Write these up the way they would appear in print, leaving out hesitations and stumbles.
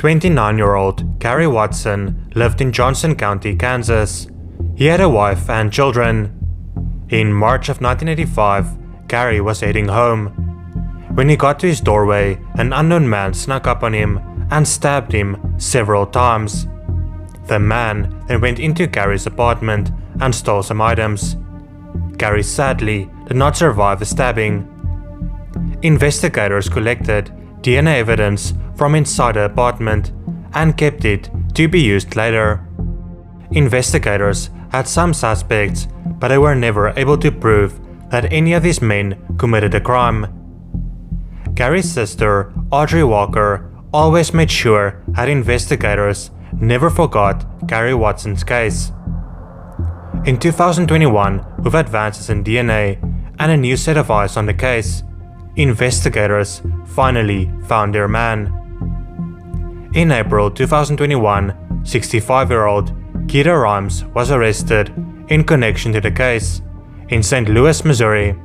29-year-old Gary Watson lived in Johnson County, Kansas. He had a wife and children. In March of 1985, Gary was heading home. When he got to his doorway, an unknown man snuck up on him and stabbed him several times. The man then went into Gary's apartment and stole some items. Gary sadly did not survive the stabbing. Investigators collected DNA evidence from inside the apartment and kept it to be used later. Investigators had some suspects, but they were never able to prove that any of these men committed a crime. Gary's sister, Audrey Walker, always made sure that investigators never forgot Gary Watson's case. In 2021, with advances in DNA and a new set of eyes on the case, investigators finally found their man. In April 2021, 65-year-old Keita Rhymes was arrested in connection to the case in St. Louis, Missouri.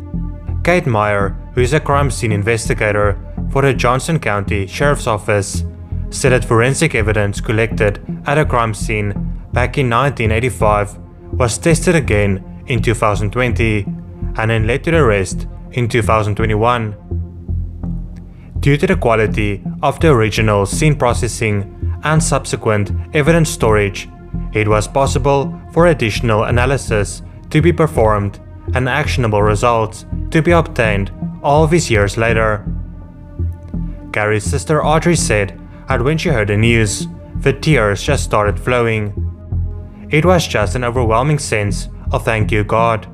Kate Meyer, who is a crime scene investigator for the Johnson County Sheriff's Office, said that forensic evidence collected at a crime scene back in 1985 was tested again in 2020 and then led to the arrest in 2021. Due to the quality of the original scene processing and subsequent evidence storage, it was possible for additional analysis to be performed and actionable results to be obtained all of these years later. Gary's sister Audrey said that when she heard the news, the tears just started flowing. It was just an overwhelming sense of thank you God.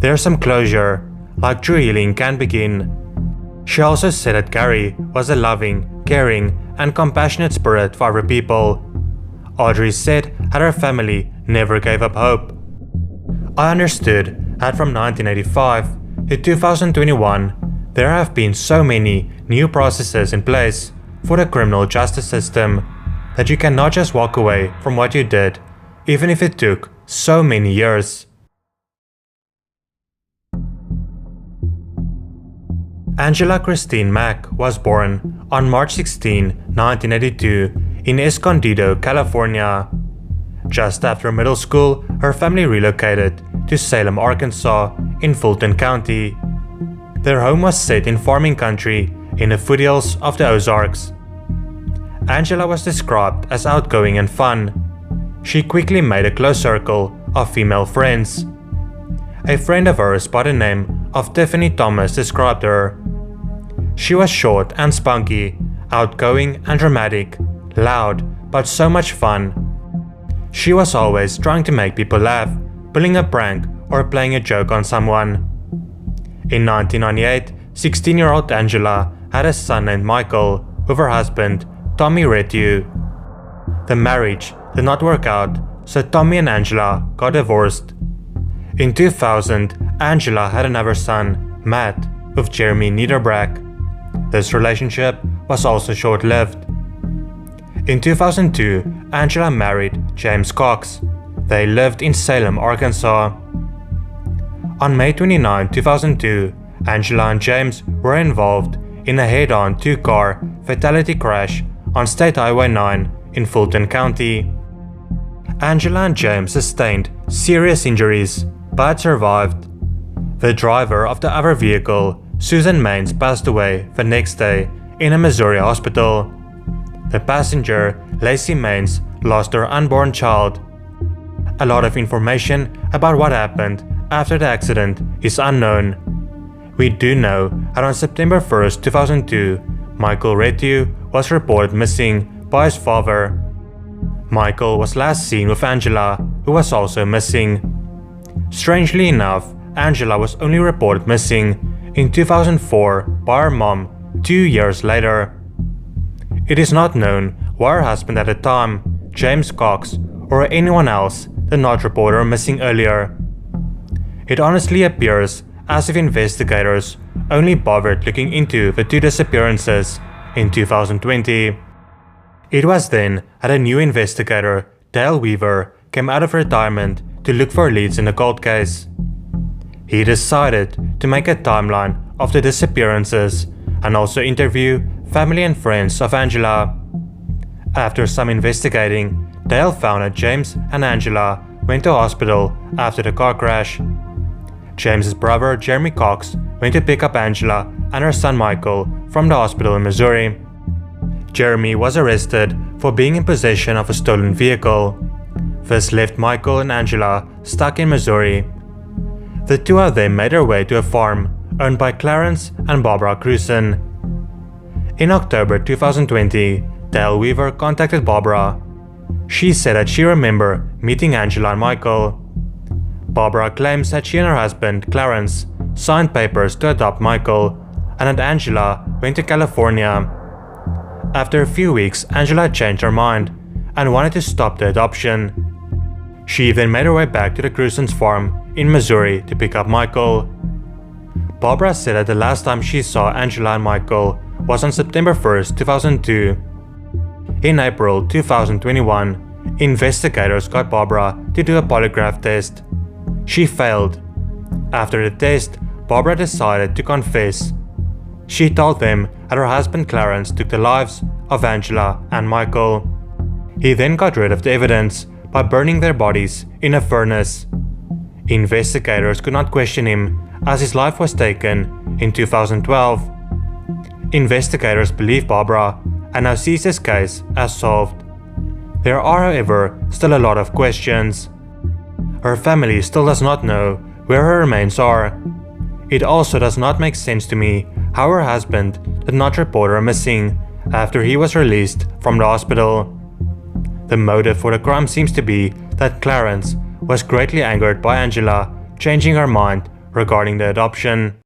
There's some closure, like true healing can begin. She also said that Gary was a loving, caring, and compassionate spirit for other people. Audrey said that her family never gave up hope. I understood that from 1985 to 2021, there have been so many new processes in place for the criminal justice system that you cannot just walk away from what you did, even if it took so many years. Angela Christine Mack was born on March 16, 1982 in Escondido, California. Just after middle school, her family relocated to Salem, Arkansas in Fulton County. Their home was set in farming country in the foothills of the Ozarks. Angela was described as outgoing and fun. She quickly made a close circle of female friends. A friend of hers by the name of Tiffany Thomas described her. She was short and spunky, outgoing and dramatic, loud but so much fun. She was always trying to make people laugh, pulling a prank or playing a joke on someone. In 1998, 16-year-old Angela had a son named Michael with her husband, Tommy Retiu. The marriage did not work out, so Tommy and Angela got divorced. In 2000, Angela had another son, Matt, with Jeremy Niederbrack. This relationship was also short-lived. In 2002, Angela married James Cox. They lived in Salem, Arkansas. On May 29, 2002, Angela and James were involved in a head-on two-car fatality crash on State Highway 9 in Fulton County. Angela and James sustained serious injuries but survived. The driver of the other vehicle, Susan Maines, passed away the next day in a Missouri hospital. The passenger, Lacey Maines, lost her unborn child. A lot of information about what happened after the accident is unknown. We do know that on September 1, 2002, Michael Retiu was reported missing by his father. Michael was last seen with Angela, who was also missing. Strangely enough, Angela was only reported missing in 2004 by her mom 2 years later. It is not known why her husband at the time, James Cox, or anyone else did not report her missing earlier. It honestly appears as if investigators only bothered looking into the two disappearances in 2020. It was then that a new investigator, Dale Weaver, came out of retirement to look for leads in the cold case. He decided to make a timeline of the disappearances and also interview family and friends of Angela. After some investigating, Dale found that James and Angela went to hospital after the car crash. James's brother, Jeremy Cox, went to pick up Angela and her son Michael from the hospital in Missouri. Jeremy was arrested for being in possession of a stolen vehicle. This left Michael and Angela stuck in Missouri. The two of them made their way to a farm owned by Clarence and Barbara Cruzen. In October 2020, Dale Weaver contacted Barbara. She said that she remembered meeting Angela and Michael. Barbara claims that she and her husband, Clarence, signed papers to adopt Michael, and that Angela went to California. After a few weeks, Angela changed her mind and wanted to stop the adoption. She then made her way back to the Cruzens' farm in Missouri to pick up Michael. Barbara said that the last time she saw Angela and Michael was on September 1st, 2002. In April 2021, investigators got Barbara to do a polygraph test. She failed. After the test, Barbara decided to confess. She told them that her husband Clarence took the lives of Angela and Michael. He then got rid of the evidence by burning their bodies in a furnace. Investigators could not question him as his life was taken in 2012. Investigators believe Barbara and now sees this case as solved. There are, however, still a lot of questions. Her family still does not know where her remains are. It also does not make sense to me how her husband did not report her missing after he was released from the hospital. The motive for the crime seems to be that Clarence was greatly angered by Angela changing her mind regarding the adoption.